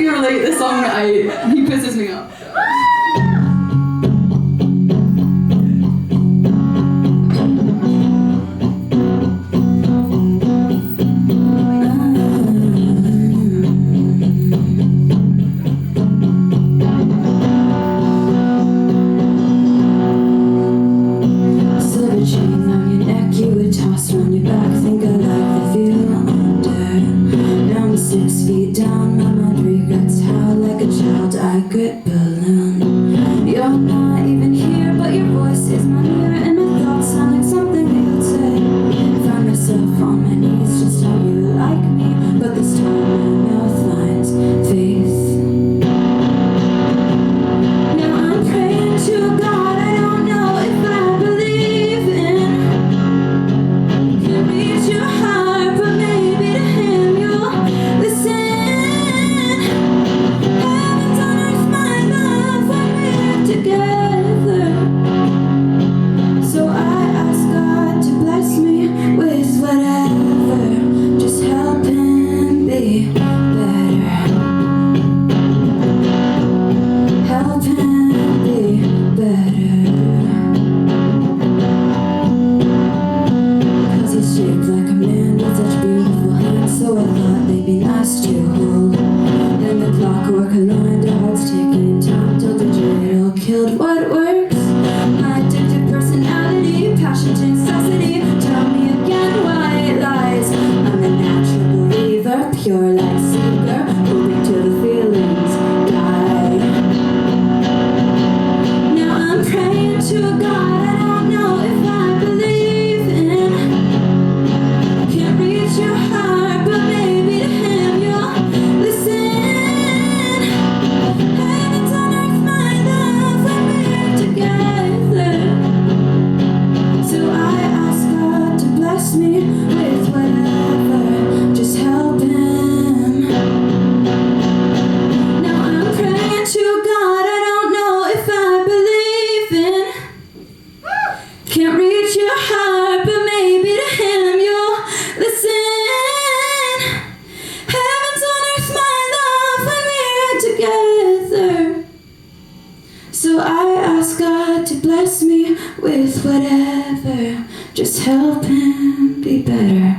if you relate this song, he pisses me off. Tossed on your back, think I like the view under. Now I'm 6 feet down, my mind regrets how like a child I grip balloon. You're not even here, but your voice is my mirror, and my thoughts sound like something you'd say. Find myself on my knees, just how you like me, but this time my mouth lines faith. Now I'm praying to God, I don't know if I believe in. Reach your heart, but maybe to him you'll listen. Heavens on earth, my love, when we're together. So I ask God to bless me with whatever, just help him be better. Help him be better. Shaped like a man with such beautiful hands, so I thought they'd be nice to hold. Then the clockwork aligned, our hearts taking time till the jail killed what works. My addictive personality, passion to necessity. Tell me again why it lies. I'm a natural believer, pure like seeker, hoping till the feelings die. Now I'm praying to God, I don't know if I believe in. Can't reach your heart, but maybe to him you'll listen. Heavens on earth, my love, when we're together. So I ask God to bless me with whatever, just help him. Now I'm praying to God, I don't know if I believe in. Can't reach your heart, but maybe to him you'll listen. Heavens on earth, my love, when we're together. So I ask God to bless me with whatever, just help him be better.